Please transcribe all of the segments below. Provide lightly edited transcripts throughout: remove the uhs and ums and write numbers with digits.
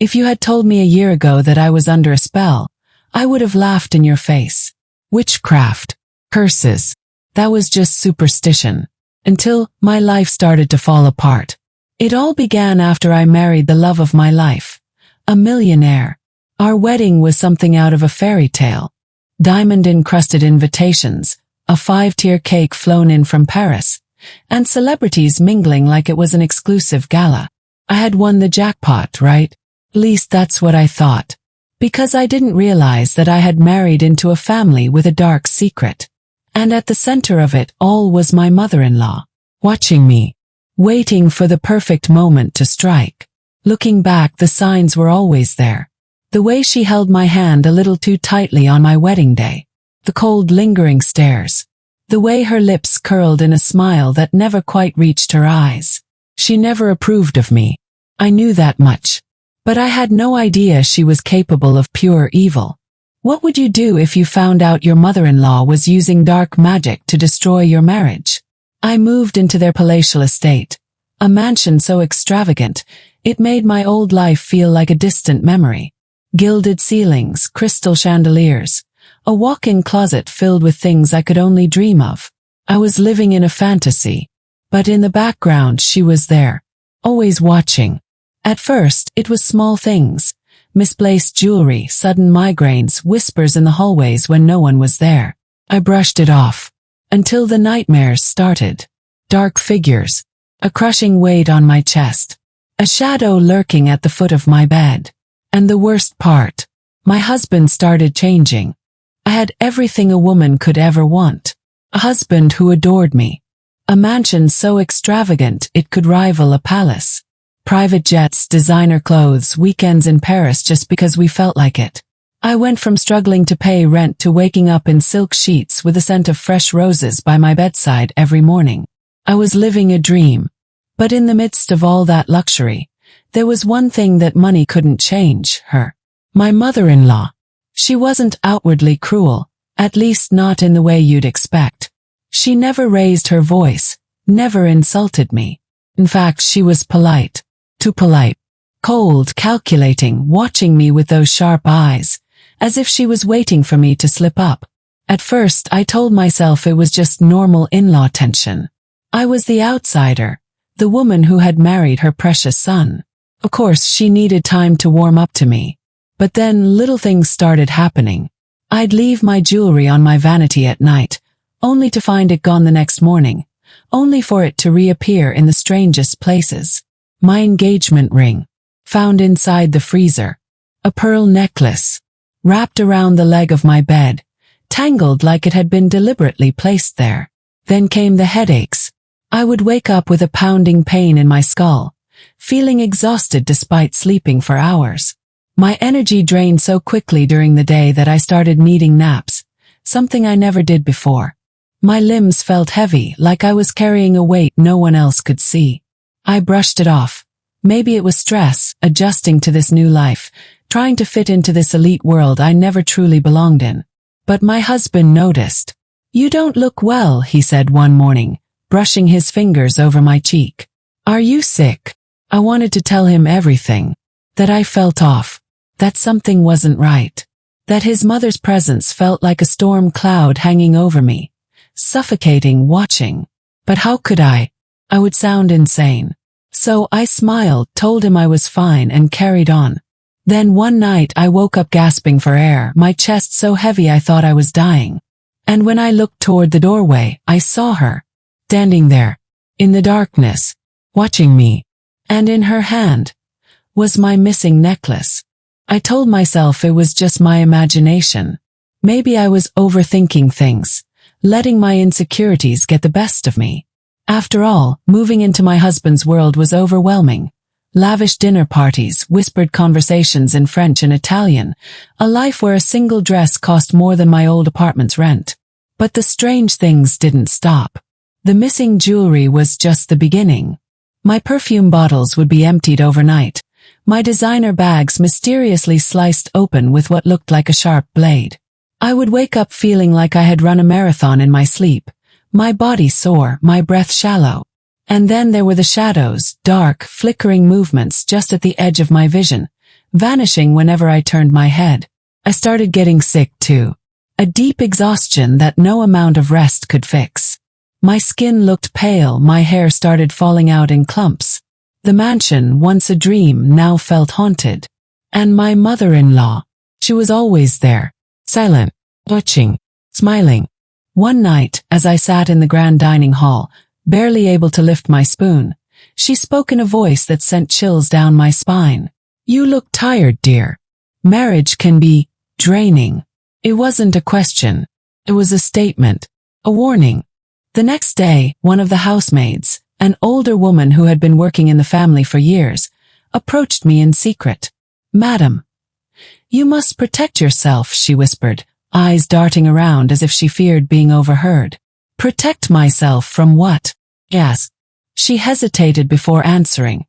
If you had told me a year ago that I was under a spell, I would have laughed in your face. Witchcraft. Curses. That was just superstition. Until my life started to fall apart. It all began after I married the love of my life. A millionaire. Our wedding was something out of a fairy tale. Diamond-encrusted invitations, a 5-tier cake flown in from Paris, and celebrities mingling like it was an exclusive gala. I had won the jackpot, right? At least that's what I thought. Because I didn't realize that I had married into a family with a dark secret. And at the center of it all was my mother-in-law, watching me, waiting for the perfect moment to strike. Looking back, the signs were always there. The way she held my hand a little too tightly on my wedding day. The cold, lingering stares. The way her lips curled in a smile that never quite reached her eyes. She never approved of me. I knew that much. But I had no idea she was capable of pure evil. What would you do if you found out your mother-in-law was using dark magic to destroy your marriage? I moved into their palatial estate. A mansion so extravagant, it made my old life feel like a distant memory. Gilded ceilings, crystal chandeliers, a walk-in closet filled with things I could only dream of. I was living in a fantasy. But in the background she was there, always watching. At first, it was small things. Misplaced jewelry, sudden migraines, whispers in the hallways when no one was there. I brushed it off. Until the nightmares started. Dark figures. A crushing weight on my chest. A shadow lurking at the foot of my bed. And the worst part. My husband started changing. I had everything a woman could ever want. A husband who adored me. A mansion so extravagant it could rival a palace. Private jets, designer clothes, weekends in Paris just because we felt like it. I went from struggling to pay rent to waking up in silk sheets with a scent of fresh roses by my bedside every morning. I was living a dream. But in the midst of all that luxury, there was one thing that money couldn't change, her. My mother-in-law. She wasn't outwardly cruel, at least not in the way you'd expect. She never raised her voice, never insulted me. In fact, she was polite. Too polite. Cold, calculating, watching me with those sharp eyes, as if she was waiting for me to slip up. At first, I told myself it was just normal in-law tension. I was the outsider, the woman who had married her precious son. Of course, she needed time to warm up to me. But then little things started happening. I'd leave my jewelry on my vanity at night, only to find it gone the next morning, only for it to reappear in the strangest places. My engagement ring, found inside the freezer. A pearl necklace, wrapped around the leg of my bed, tangled like it had been deliberately placed there. Then came the headaches. I would wake up with a pounding pain in my skull, feeling exhausted despite sleeping for hours. My energy drained so quickly during the day that I started needing naps, something I never did before. My limbs felt heavy, like I was carrying a weight no one else could see. I brushed it off. Maybe it was stress, adjusting to this new life, trying to fit into this elite world I never truly belonged in. But my husband noticed. "You don't look well," he said one morning, brushing his fingers over my cheek. "Are you sick?" I wanted to tell him everything. That I felt off. That something wasn't right. That his mother's presence felt like a storm cloud hanging over me, suffocating, watching. But how could I? I would sound insane. So I smiled, told him I was fine, and carried on. Then one night I woke up gasping for air, my chest so heavy I thought I was dying. And when I looked toward the doorway, I saw her, standing there, in the darkness, watching me. And in her hand was my missing necklace. I told myself it was just my imagination. Maybe I was overthinking things, letting my insecurities get the best of me. After all, moving into my husband's world was overwhelming. Lavish dinner parties, whispered conversations in French and Italian, a life where a single dress cost more than my old apartment's rent. But the strange things didn't stop. The missing jewelry was just the beginning. My perfume bottles would be emptied overnight, my designer bags mysteriously sliced open with what looked like a sharp blade. I would wake up feeling like I had run a marathon in my sleep, my body sore, my breath shallow. And then there were the shadows, dark, flickering movements just at the edge of my vision, vanishing whenever I turned my head. I started getting sick too. A deep exhaustion that no amount of rest could fix. My skin looked pale, my hair started falling out in clumps. The mansion, once a dream, now felt haunted. And my mother-in-law, she was always there, silent, watching, smiling. One night, as I sat in the grand dining hall, barely able to lift my spoon, she spoke in a voice that sent chills down my spine. "You look tired, dear. Marriage can be draining." It wasn't a question. It was a statement, a warning. The next day, one of the housemaids, an older woman who had been working in the family for years, approached me in secret. "Madam, you must protect yourself," she whispered, eyes darting around as if she feared being overheard. "Protect myself from what?" I asked. She hesitated before answering,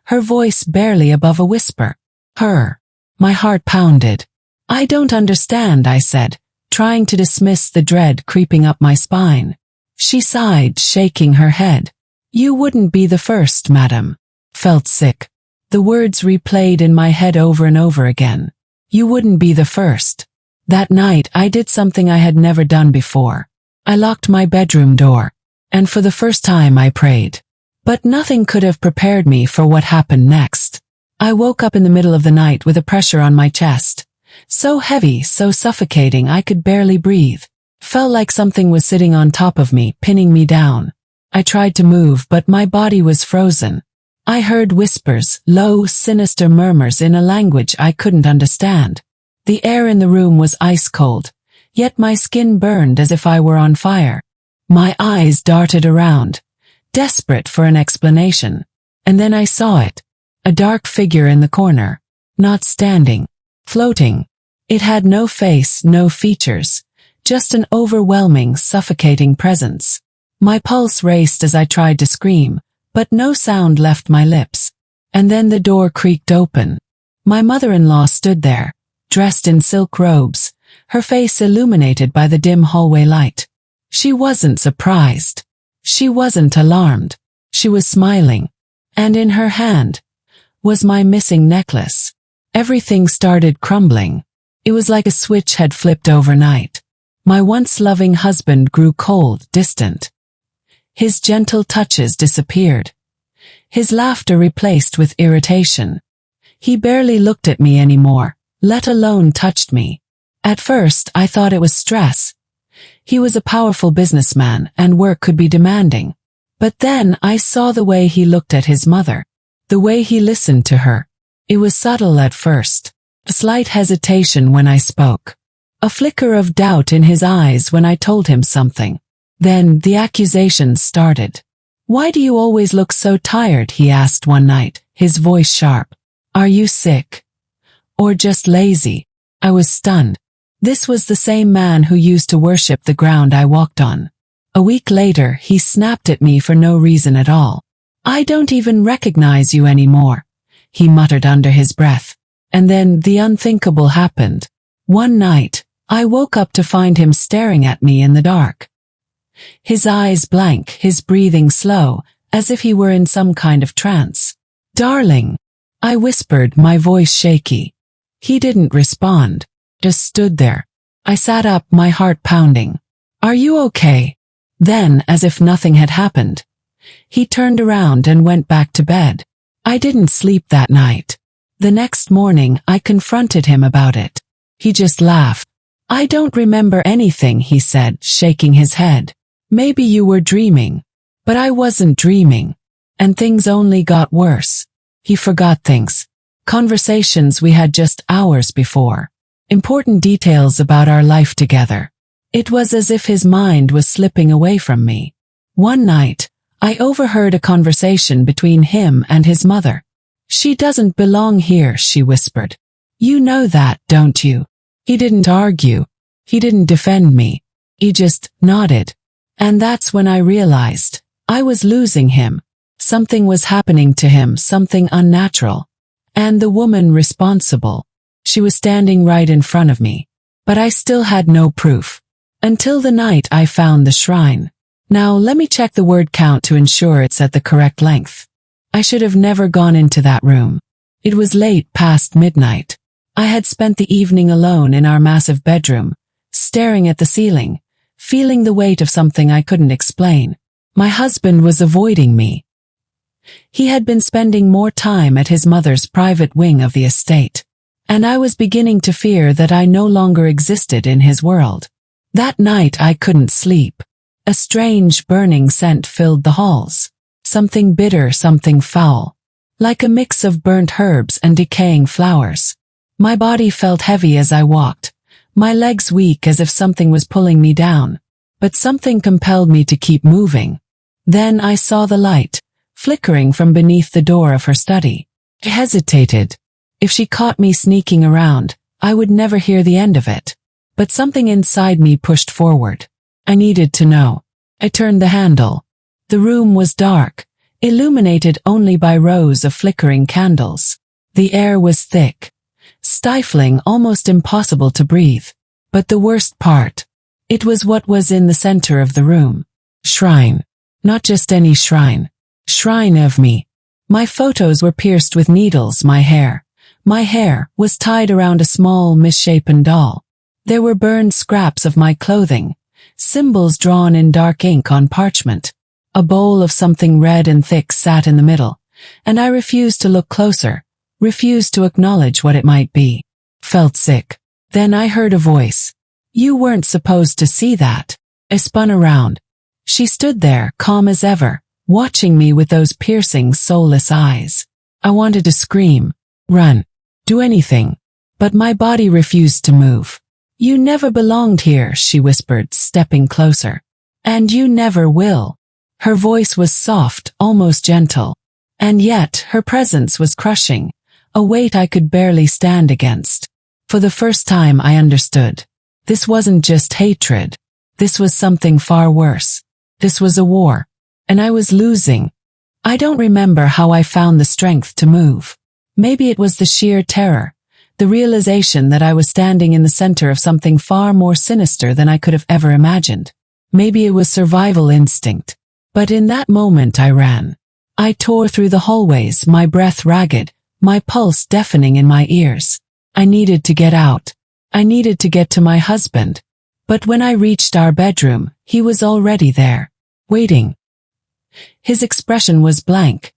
her voice barely above a whisper. "Her." My heart pounded. "I don't understand," I said, trying to dismiss the dread creeping up my spine. She sighed, shaking her head. "You wouldn't be the first, madam." Felt sick. The words replayed in my head over and over again. You wouldn't be the first. That night I did something I had never done before. I locked my bedroom door, and for the first time I prayed. But nothing could have prepared me for what happened next. I woke up in the middle of the night with a pressure on my chest. So heavy, so suffocating I could barely breathe. Felt like something was sitting on top of me, pinning me down. I tried to move, but my body was frozen. I heard whispers, low, sinister murmurs in a language I couldn't understand. The air in the room was ice cold, yet my skin burned as if I were on fire. My eyes darted around, desperate for an explanation. And then I saw it. A dark figure in the corner. Not standing. Floating. It had no face, no features. Just an overwhelming, suffocating presence. My pulse raced as I tried to scream, but no sound left my lips. And then the door creaked open. My mother-in-law stood there, dressed in silk robes, her face illuminated by the dim hallway light. She wasn't surprised. She wasn't alarmed. She was smiling. And in her hand was my missing necklace. Everything started crumbling. It was like a switch had flipped overnight. My once loving husband grew cold, distant. His gentle touches disappeared. His laughter replaced with irritation. He barely looked at me anymore, let alone touched me. At first, I thought it was stress. He was a powerful businessman and work could be demanding. But then I saw the way he looked at his mother, the way he listened to her. It was subtle at first, a slight hesitation when I spoke, a flicker of doubt in his eyes when I told him something. Then the accusations started. "Why do you always look so tired?" he asked one night, his voice sharp. "Are you sick? Or just lazy?" I was stunned. This was the same man who used to worship the ground I walked on. A week later, he snapped at me for no reason at all. "I don't even recognize you anymore," he muttered under his breath. And then the unthinkable happened. One night, I woke up to find him staring at me in the dark. His eyes blank, his breathing slow, as if he were in some kind of trance. "Darling," I whispered, my voice shaky. He didn't respond, just stood there. I sat up, my heart pounding. "Are you okay?" Then, as if nothing had happened, he turned around and went back to bed. I didn't sleep that night. The next morning, I confronted him about it. He just laughed. "I don't remember anything," he said, shaking his head. "Maybe you were dreaming." But I wasn't dreaming. And things only got worse. He forgot things. Conversations we had just hours before. Important details about our life together. It was as if his mind was slipping away from me. One night, I overheard a conversation between him and his mother. "She doesn't belong here," she whispered. "You know that, don't you?" He didn't argue. He didn't defend me. He just nodded. And that's when I realized I was losing him. Something was happening to him, something unnatural. And the woman responsible. She was standing right in front of me. But I still had no proof. Until the night I found the shrine. Now let me check the word count to ensure it's at the correct length. I should have never gone into that room. It was late past midnight. I had spent the evening alone in our massive bedroom, staring at the ceiling, feeling the weight of something I couldn't explain. My husband was avoiding me. He had been spending more time at his mother's private wing of the estate, and I was beginning to fear that I no longer existed in his world. That night I couldn't sleep. A strange burning scent filled the halls. Something bitter, something foul, like a mix of burnt herbs and decaying flowers. My body felt heavy as I walked, my legs weak as if something was pulling me down, but something compelled me to keep moving. Then I saw the light, flickering from beneath the door of her study. I hesitated. If she caught me sneaking around, I would never hear the end of it. But something inside me pushed forward. I needed to know. I turned the handle. The room was dark, illuminated only by rows of flickering candles. The air was thick, stifling, almost impossible to breathe. But the worst part, it was what was in the center of the room. Shrine. Not just any shrine. Shrine of me. My photos were pierced with needles, my hair was tied around a small, misshapen doll. There were burned scraps of my clothing, symbols drawn in dark ink on parchment. A bowl of something red and thick sat in the middle, and I refused to look closer, refused to acknowledge what it might be. Felt sick. Then I heard a voice. You weren't supposed to see that. I spun around. She stood there, calm as ever, watching me with those piercing, soulless eyes. I wanted to scream, run, do anything, but my body refused to move. You never belonged here, she whispered, stepping closer. And you never will. Her voice was soft, almost gentle. And yet, her presence was crushing, a weight I could barely stand against. For the first time I understood. This wasn't just hatred. This was something far worse. This was a war. And I was losing. I don't remember how I found the strength to move. Maybe it was the sheer terror, the realization that I was standing in the center of something far more sinister than I could have ever imagined. Maybe it was survival instinct. But in that moment I ran. I tore through the hallways, my breath ragged, my pulse deafening in my ears. I needed to get out. I needed to get to my husband. But when I reached our bedroom, he was already there, waiting. His expression was blank,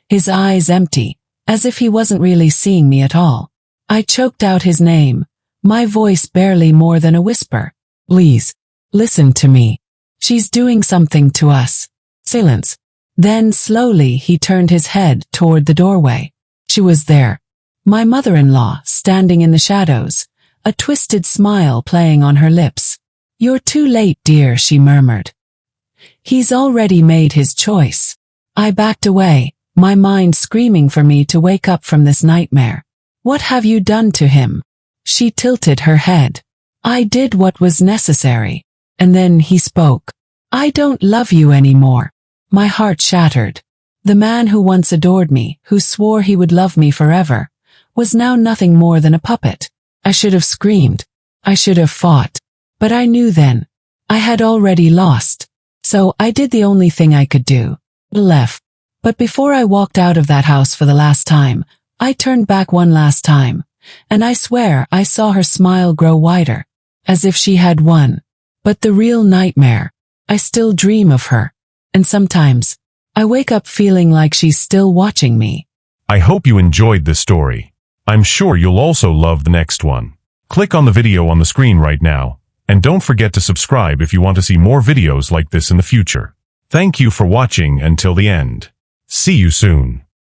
his eyes empty, as if he wasn't really seeing me at all. I choked out his name, my voice barely more than a whisper. Please, listen to me. She's doing something to us. Silence. Then slowly he turned his head toward the doorway. She was there. My mother-in-law, standing in the shadows, a twisted smile playing on her lips. You're too late, dear, she murmured. He's already made his choice. I backed away, my mind screaming for me to wake up from this nightmare. What have you done to him? She tilted her head. I did what was necessary. And then he spoke. I don't love you anymore. My heart shattered. The man who once adored me, who swore he would love me forever, was now nothing more than a puppet. I should have screamed. I should have fought. But I knew then. I had already lost. So I did the only thing I could do. Left. But before I walked out of that house for the last time, I turned back one last time, and I swear I saw her smile grow wider, as if she had won. But the real nightmare, I still dream of her, and sometimes, I wake up feeling like she's still watching me. I hope you enjoyed this story. I'm sure you'll also love the next one. Click on the video on the screen right now, and don't forget to subscribe if you want to see more videos like this in the future. Thank you for watching until the end. See you soon.